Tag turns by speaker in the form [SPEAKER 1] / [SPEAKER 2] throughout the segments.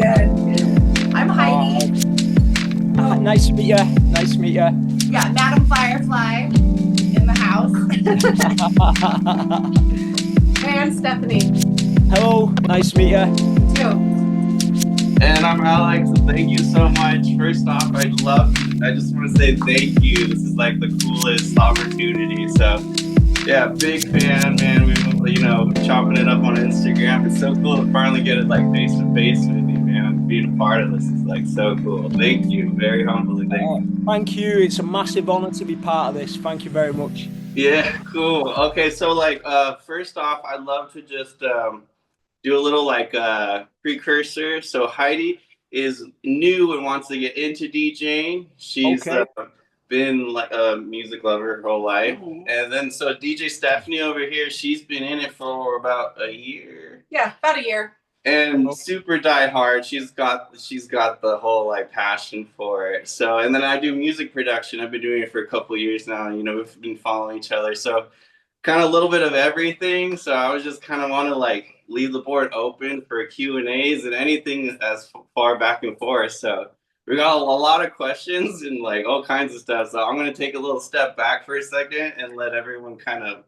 [SPEAKER 1] good. I'm Heidi.
[SPEAKER 2] Nice to meet you. Nice to meet you.
[SPEAKER 1] Yeah, Madam Firefly in the house. Hey, I'm Stephanie.
[SPEAKER 2] Hello. Nice to meet you.
[SPEAKER 1] You too.
[SPEAKER 3] And I'm Alex. Thank you so much. First off, I just want to say thank you. This is like the coolest opportunity. So, yeah, big fan, man. We, chopping it up on Instagram. It's so cool to finally get it like face to face with you, man. Being a part of this is like so cool. Thank you. Very humbly.
[SPEAKER 2] Thank you. It's a massive honor to be part of this. Thank you very much.
[SPEAKER 3] Yeah, cool. Okay, so first off, I'd love to just do a little precursor. So Heidi is new and wants to get into DJing. She's been like a music lover her whole life. Mm-hmm. And then so DJ Stephanie over here, she's been in it for about a year.
[SPEAKER 1] Yeah, about a year.
[SPEAKER 3] And super diehard. She's got the whole like passion for it. So, and then I do music production. I've been doing it for a couple of years now. We've been following each other. So kind of a little bit of everything. So I was just kind of want to like leave the board open for Q&As and anything as far back and forth. So we got a lot of questions and like all kinds of stuff. So I'm going to take a little step back for a second and let everyone kind of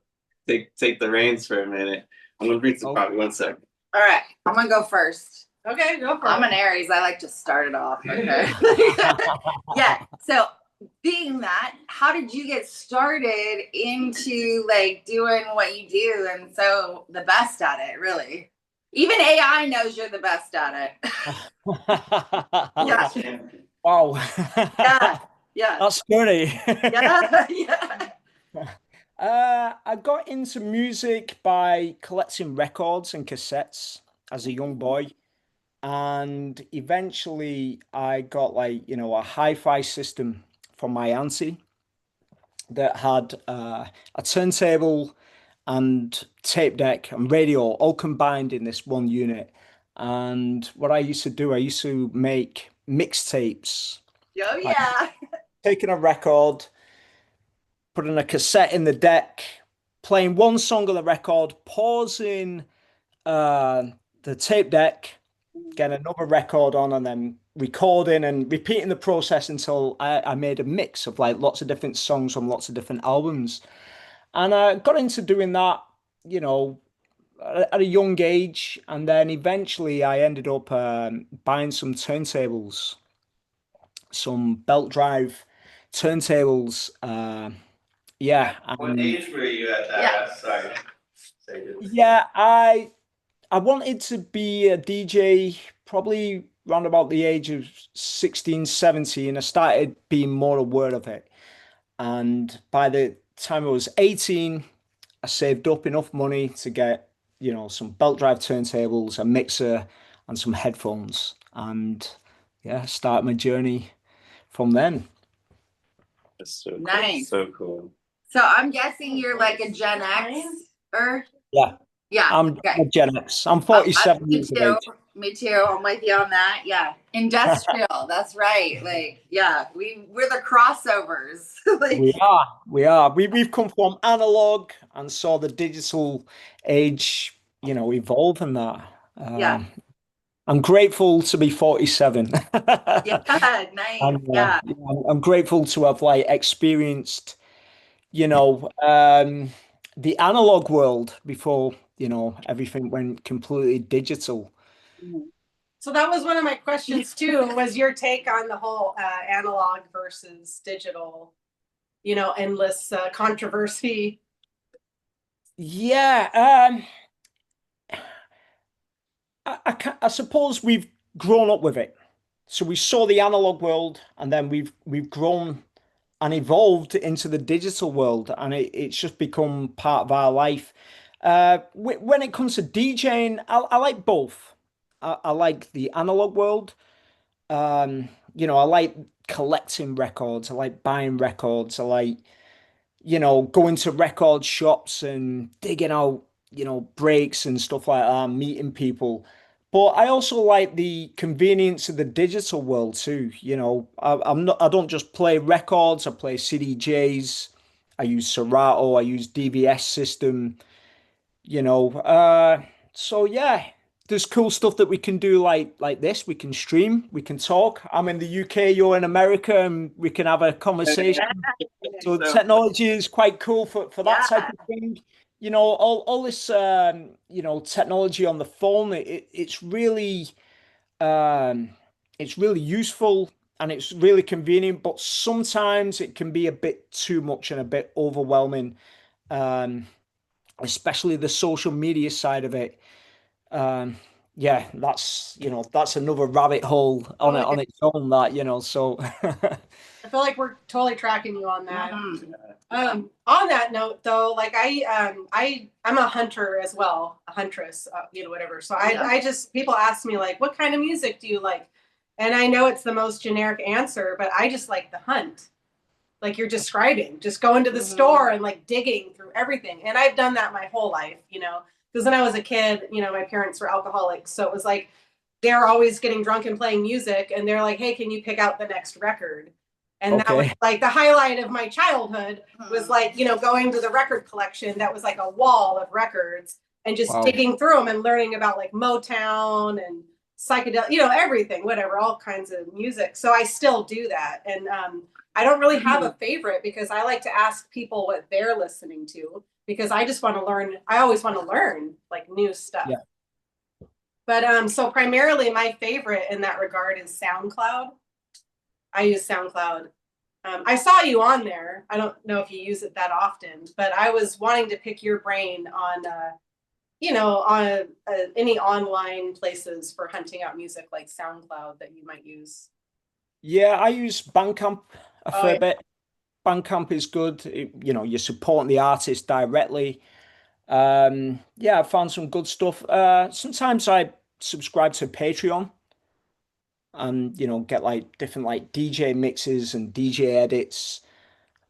[SPEAKER 3] take the reins for a minute. I'm going to bring some probably 1 second.
[SPEAKER 1] All right, I'm going to go first.
[SPEAKER 4] Okay, go for it.
[SPEAKER 1] I'm an Aries. I like to start it off. Okay. Yeah. So being that, how did you get started into like doing what you do and so the best at it, really? Even AI knows you're the best at it. Yeah.
[SPEAKER 2] Wow.
[SPEAKER 1] Yeah.
[SPEAKER 2] That's scary.
[SPEAKER 1] Yeah.
[SPEAKER 2] I got into music by collecting records and cassettes as a young boy. And eventually I got a hi-fi system from my auntie that had a turntable and tape deck and radio all combined in this one unit. And what I used to do, I used to make mixtapes.
[SPEAKER 1] Oh yeah.
[SPEAKER 2] Taking a record, putting a cassette in the deck, playing one song on the record, pausing the tape deck, getting another record on, and then recording and repeating the process until I made a mix of like lots of different songs from lots of different albums. And I got into doing that, at a young age. And then eventually I ended up buying some turntables, some belt drive turntables. Yeah.
[SPEAKER 3] What age were you at that? Yeah. Sorry.
[SPEAKER 2] Yeah, I wanted to be a DJ probably around about the age of 16, 17. I started being more aware of it. And by the time I was 18, I saved up enough money to get, some belt drive turntables, a mixer, and some headphones. And yeah, start my journey from then.
[SPEAKER 3] That's so
[SPEAKER 1] nice.
[SPEAKER 3] Cool. So cool.
[SPEAKER 1] So I'm guessing you're like a Gen X-er?
[SPEAKER 2] Yeah.
[SPEAKER 1] Yeah.
[SPEAKER 2] I'm a Gen X. I'm 47 years of age.
[SPEAKER 1] Me too. I'm with you on that. Yeah. Industrial. That's right. Like, yeah, we're the crossovers. Like,
[SPEAKER 2] we are. We've come from analog and saw the digital age, evolve in that.
[SPEAKER 1] Yeah.
[SPEAKER 2] I'm grateful to be 47.
[SPEAKER 1] Yeah, nice. And, yeah.
[SPEAKER 2] I'm grateful to have experienced, the analog world before, everything went completely digital.
[SPEAKER 4] So that was one of my questions too, was your take on the whole analog versus digital, endless controversy.
[SPEAKER 2] Yeah. I suppose we've grown up with it. So we saw the analog world and then we've grown and evolved into the digital world, and it's just become part of our life. When it comes to DJing, I like both. I like the analog world. I like collecting records. I like buying records. I like, going to record shops and digging out, breaks and stuff like that, meeting people. But I also like the convenience of the digital world too. I don't just play records. I play CDJs. I use Serato. I use DVS system. So yeah, there's cool stuff that we can do like this. We can stream, we can talk. I'm in the UK, you're in America, and we can have a conversation. So technology is quite cool for that type of thing. You know, all this you know, technology on the phone, it's really useful and it's really convenient, but sometimes it can be a bit too much and a bit overwhelming, especially the social media side of it. Yeah, that's, you know, that's another rabbit hole on it on its own, that, you know, so
[SPEAKER 4] I feel like we're totally tracking you on that. On that note, though, like I'm a hunter as well, a huntress, you know, whatever. So I just, people ask me like, what kind of music do you like? And I know it's the most generic answer, but I just like the hunt. Like you're describing, just going to the store and like digging through everything. And I've done that my whole life, you know, because when I was a kid, you know, my parents were alcoholics. So it was like, they're always getting drunk and playing music. And they're like, hey, can you pick out the next record? And that was like the highlight of my childhood was like, you know, going to the record collection. That was like a wall of records and just digging through them and learning about like Motown and psychedelic, you know, everything, whatever, all kinds of music. So I still do that. And I don't really have a favorite because I like to ask people what they're listening to because I just want to learn. I always want to learn like new stuff. Yeah. But so primarily my favorite in that regard is SoundCloud. I use SoundCloud. I saw you on there. I don't know if you use it that often, but I was wanting to pick your brain on, you know, on any online places for hunting out music like SoundCloud that you might use.
[SPEAKER 2] Yeah, I use Bandcamp a fair bit. Bandcamp is good. You know, you're supporting the artist directly. Yeah, I found some good stuff. Sometimes I subscribe to Patreon and, you know, get like different like DJ mixes and DJ edits.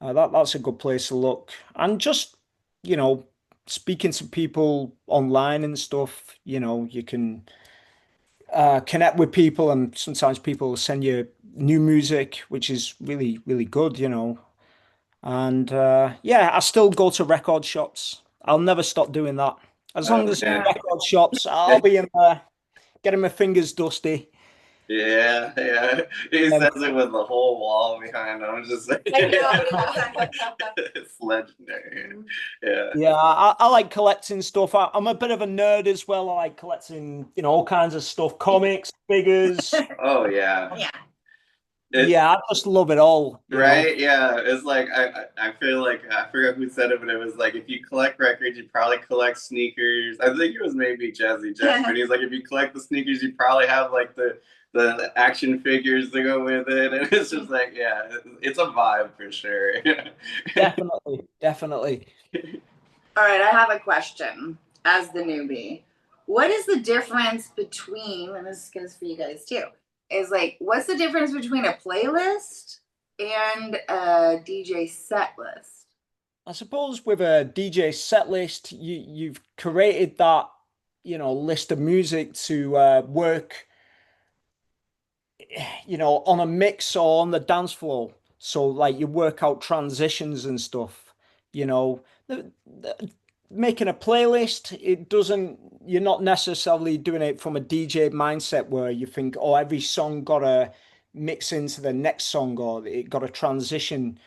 [SPEAKER 2] That's a good place to look. And just, you know, speaking to people online and stuff, you know, you can connect with people, and sometimes people will send you new music, which is really, really good, you know. And yeah, I still go to record shops. I'll never stop doing that. As long as record shops, I'll be in there getting my fingers dusty.
[SPEAKER 3] Yeah, yeah. He says it with the whole wall behind him. Just like, it's legendary. Yeah.
[SPEAKER 2] Yeah, I like collecting stuff. I'm a bit of a nerd as well. I like collecting, you know, all kinds of stuff, comics, figures.
[SPEAKER 3] Oh yeah.
[SPEAKER 1] Yeah.
[SPEAKER 2] Yeah, I just love it all.
[SPEAKER 3] Right? Know? Yeah. It's like I feel like I forgot who said it, but it was like if you collect records, you probably collect sneakers. I think it was maybe Jazzy Jeff, but he's like, if you collect the sneakers, you probably have like the action figures to go with it. And it's just like, yeah, it's a vibe for sure.
[SPEAKER 2] Definitely.
[SPEAKER 1] All right, I have a question as the newbie. What is the difference between, and this goes for you guys too, is like, what's the difference between a playlist and a DJ set list?
[SPEAKER 2] I suppose with a DJ set list, you've created that, you know, list of music to work, you know, on a mix or on the dance floor. So like you work out transitions and stuff, you know. Making a playlist, it doesn't, you're not necessarily doing it from a DJ mindset where you think, oh, every song got to mix into the next song or it got to transition.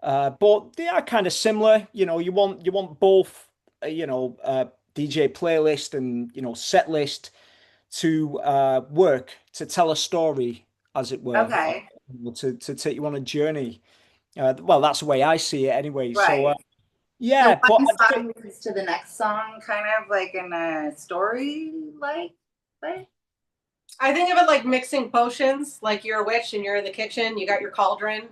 [SPEAKER 2] But they are kind of similar. You know, you want both, you know, DJ playlist and, you know, set list to work, to tell a story, as it were.
[SPEAKER 1] Okay.
[SPEAKER 2] To take you on a journey. Well, that's the way I see it anyway.
[SPEAKER 1] Right.
[SPEAKER 2] So, yeah.
[SPEAKER 1] So one song leads to the next song, kind of like in a story, like.
[SPEAKER 4] I think of it like mixing potions. Like you're a witch and you're in the kitchen, you got your cauldron,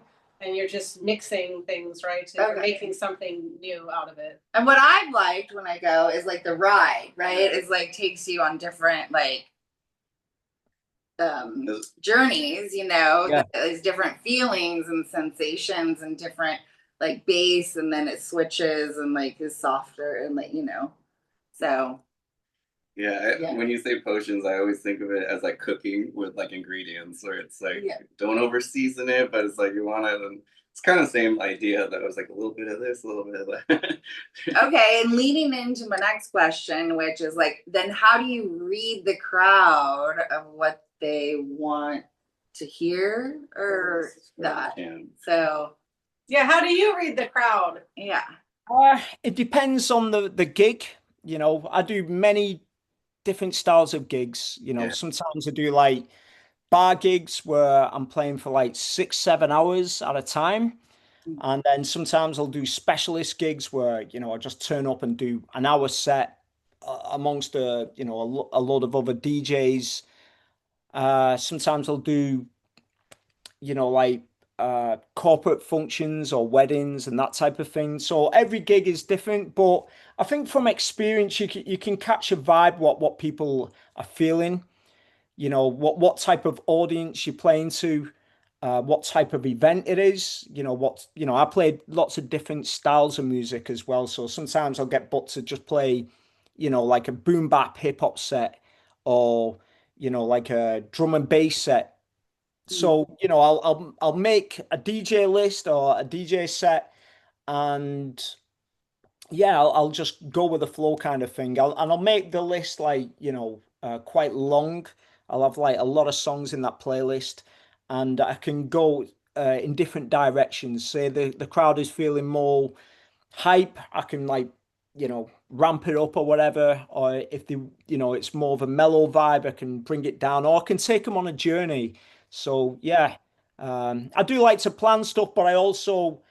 [SPEAKER 4] and you're just mixing things, right? And you're making something new out of it.
[SPEAKER 1] And what I've liked when I go is like the ride, right? It's like takes you on different like journeys, you know.
[SPEAKER 2] Yeah.
[SPEAKER 1] There's different feelings and sensations and different like bass, and then it switches and like is softer and like, you know. So
[SPEAKER 3] Yeah, when you say potions, I always think of it as like cooking with like ingredients, where it's like don't over season it, but it's like you want it, and it's kind of the same idea that it was like a little bit of this, a little bit of that.
[SPEAKER 1] Okay, and leading into my next question, which is like, then how do you read the crowd of what they want to hear or that? So
[SPEAKER 4] yeah, how do you read the crowd?
[SPEAKER 1] Yeah.
[SPEAKER 2] It depends on the gig. You know, I do many different styles of gigs. You know, sometimes I do like bar gigs where I'm playing for like 6-7 hours at a time. And then sometimes I'll do specialist gigs where, you know, I just turn up and do an hour set amongst you know, a lot of other DJs. Sometimes I'll do, you know, like corporate functions or weddings and that type of thing. So every gig is different, but I think from experience you can catch a vibe what people are feeling, you know, what type of audience you're playing to, what type of event it is, you know, I played lots of different styles of music as well. So sometimes I'll get booked to just play, you know, like a boom bap hip hop set, or, you know, like a drum and bass set. So, you know, I'll make a DJ list or a DJ set, and yeah, I'll just go with the flow kind of thing. I'll make the list like, you know, quite long. I'll have like a lot of songs in that playlist, and I can go in different directions. Say the crowd is feeling more hype, I can like, you know, ramp it up or whatever. Or if they, you know, it's more of a mellow vibe, I can bring it down, or I can take them on a journey. So yeah, I do like to plan stuff, but I also,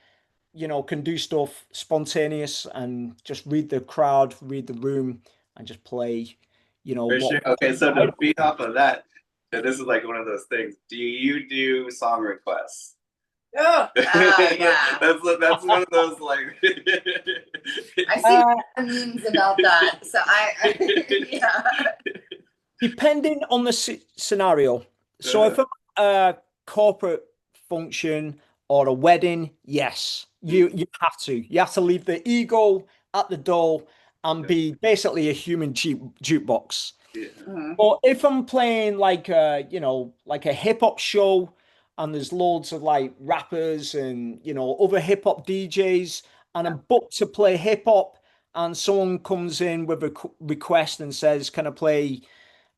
[SPEAKER 2] you know, can do stuff spontaneous and just read the crowd, read the room, and just play, you know.
[SPEAKER 3] For sure. Okay, so to feed off of that, this is like one of those things. Do you do song requests?
[SPEAKER 4] Yeah.
[SPEAKER 1] Yeah.
[SPEAKER 3] That's one of those like.
[SPEAKER 1] I see memes about that. So yeah.
[SPEAKER 2] Depending on the scenario. So if I'm a corporate function or a wedding, yes, you have to. You have to leave the ego at the door and be basically a human jukebox. But if I'm playing like you know, like a hip hop show, and there's loads of like rappers and, you know, other hip hop DJs, and I'm booked to play hip hop, and someone comes in with a request and says, "Can I play,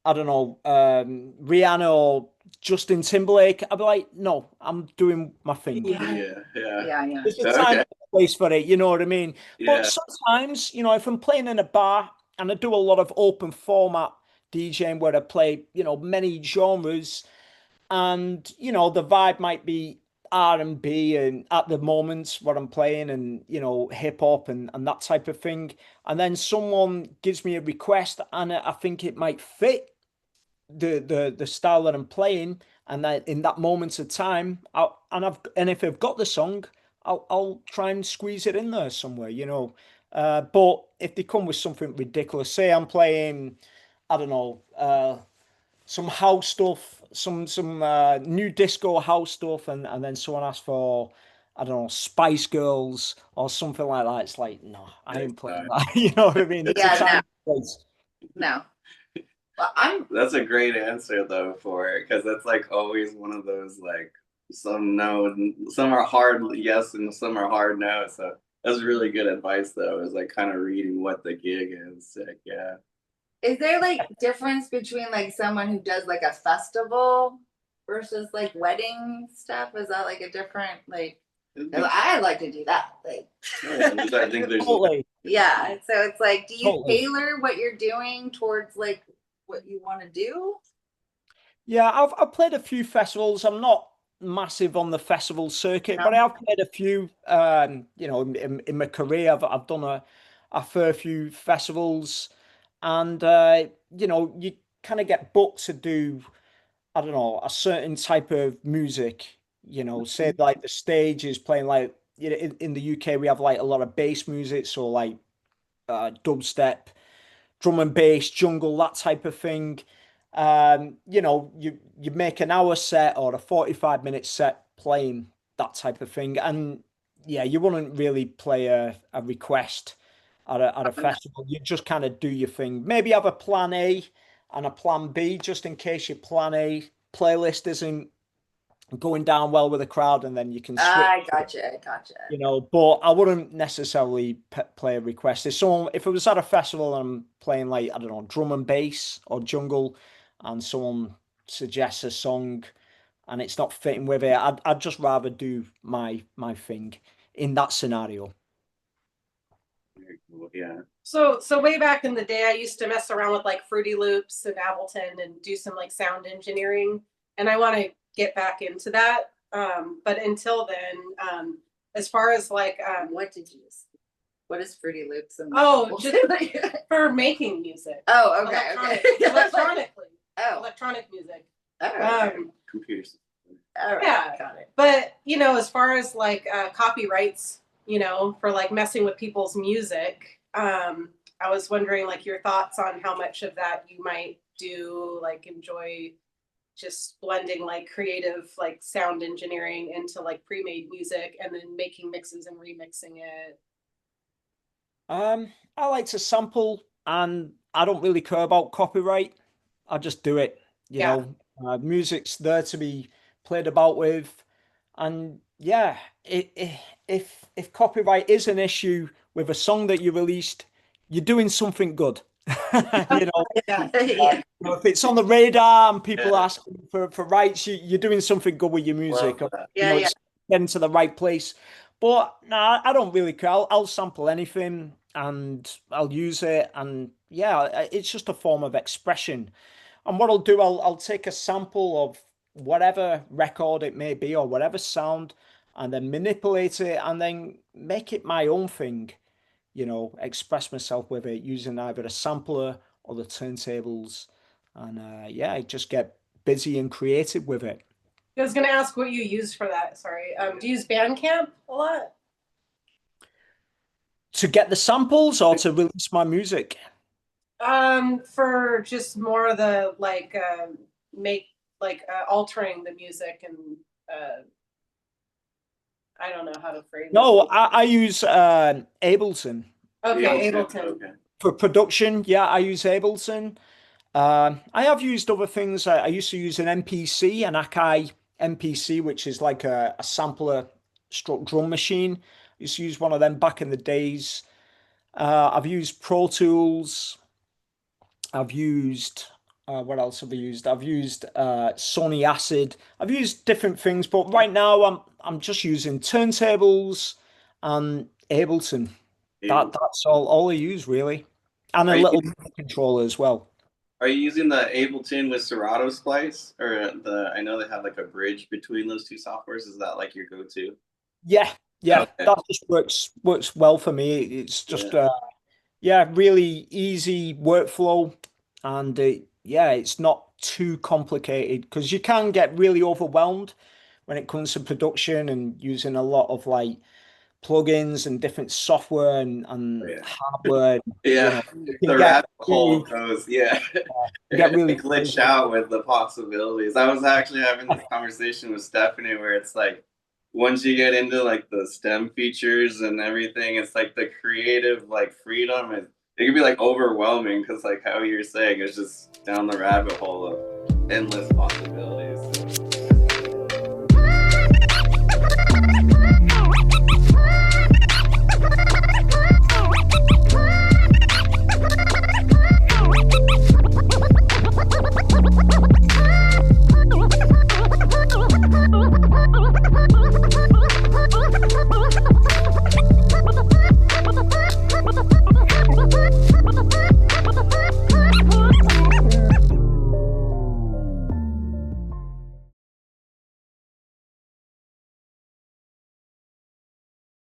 [SPEAKER 2] I don't know, Rihanna or Justin Timberlake?" I'd be like, "No, I'm doing my thing."
[SPEAKER 1] Yeah.
[SPEAKER 2] There's a time and a place for it, you know what I mean? But sometimes, you know, if I'm playing in a bar, and I do a lot of open format DJing where I play, you know, many genres, and, you know, the vibe might be R&B and at the moment what I'm playing, and, you know, hip hop and that type of thing. And then someone gives me a request and I think it might fit the style that I'm playing, and that in that moment of time, and if I've got the song, I'll try and squeeze it in there somewhere, you know. But if they come with something ridiculous, say I'm playing, I don't know, some house stuff, some new disco house stuff, and then someone asks for, I don't know, Spice Girls or something like that, it's like, no, I ain't playing that. You know what I mean? It's a time place.
[SPEAKER 1] No. Well,
[SPEAKER 3] That's a great answer though, for it, because that's like always one of those like, some no, some are hard yes and some are hard no. So that's really good advice though, is like kind of reading what the gig is. Like, yeah.
[SPEAKER 1] Is there like difference between like someone who does like a festival versus like wedding stuff? Is that like a different like? I'd like to do that. Like,
[SPEAKER 3] I think there's
[SPEAKER 2] Totally.
[SPEAKER 1] Yeah. So it's like, do you
[SPEAKER 2] Totally.
[SPEAKER 1] tailor what you're doing towards like what you want to do?
[SPEAKER 2] Yeah, I've played a few festivals. I'm not massive on the festival circuit, but I've played a few. You know, in my career, I've done a fair few festivals, and you know, you kind of get booked to do, I don't know, a certain type of music. You know, say like the stage is playing like, you know, in the UK we have like a lot of bass music, so like dubstep, drum and bass, jungle, that type of thing. You know, you make an hour set or a 45-minute set playing that type of thing. And yeah, you wouldn't really play a request at a festival. You just kind of do your thing. Maybe have a plan A and a plan B, just in case your plan A playlist isn't going down well with the crowd, and then you can switch.
[SPEAKER 1] I gotcha.
[SPEAKER 2] You know, but I wouldn't necessarily play a request. If it was at a festival and I'm playing like, I don't know, drum and bass or jungle, and someone suggests a song and it's not fitting with it, I'd just rather do my thing in that scenario.
[SPEAKER 3] Very cool. Yeah.
[SPEAKER 4] So way back in the day, I used to mess around with like Fruity Loops and Ableton and do some like sound engineering, and I want to get back into that. But until then, as far as like
[SPEAKER 1] What did you use? What is Fruity Loops? And
[SPEAKER 4] just for making music.
[SPEAKER 1] Oh, okay.
[SPEAKER 4] Electronically.
[SPEAKER 1] Oh.
[SPEAKER 4] Electronic music.
[SPEAKER 3] Computers.
[SPEAKER 1] All right.
[SPEAKER 4] Yeah.
[SPEAKER 1] Got it.
[SPEAKER 4] But as far as like copyrights, for like messing with people's music, I was wondering like your thoughts on how much of that you might do, like enjoy just blending like creative like sound engineering into like pre-made music and then making mixes and remixing it.
[SPEAKER 2] I like to sample, and I don't really care about copyright. I just do it. You know, music's there to be played about with, and yeah, if copyright is an issue with a song that you released, you're doing something good. If it's on the radar and people ask for rights, you're doing something good with your music. It's getting to the right place. But no, I don't really care. I'll sample anything and I'll use it, and yeah, it's just a form of expression. And what I'll do, I'll take a sample of whatever record it may be or whatever sound, and then manipulate it and then make it my own thing. Express myself with it using either a sampler or the turntables, and just get busy and creative with it.
[SPEAKER 4] I was gonna ask what you use for that. Sorry, do you use Bandcamp a lot?
[SPEAKER 2] To get the samples or to release my music?
[SPEAKER 4] For just more of the like altering the music, and I don't know how to frame
[SPEAKER 2] No,
[SPEAKER 4] it.
[SPEAKER 2] I use Ableton.
[SPEAKER 4] Okay, Ableton.
[SPEAKER 3] Okay.
[SPEAKER 2] For production, yeah, I use Ableton. I have used other things. I used to use an MPC, an Akai MPC, which is like a sampler stroke drum machine. I used to use one of them back in the days. I've used Pro Tools. I've used what else have I used? I've used Sony Acid. I've used different things, but right now I'm just using turntables and Ableton. That's all I use really, and a little controller as well.
[SPEAKER 3] Are you using the Ableton with Serato Splice, or I know they have like a bridge between those two softwares. Is that like your go-to?
[SPEAKER 2] Yeah,
[SPEAKER 3] Okay.
[SPEAKER 2] that just works well for me. It's just really easy workflow, and it's not too complicated, because you can get really overwhelmed when it comes to production and using a lot of like plugins and different software and hardware.
[SPEAKER 3] The rabbit hole goes, get really glitched out with the possibilities. I was actually having this conversation with Stephanie where it's like, once you get into like the STEM features and everything, it's like the creative like freedom, it can be like overwhelming, because like how you're saying, it's just down the rabbit hole of endless possibilities.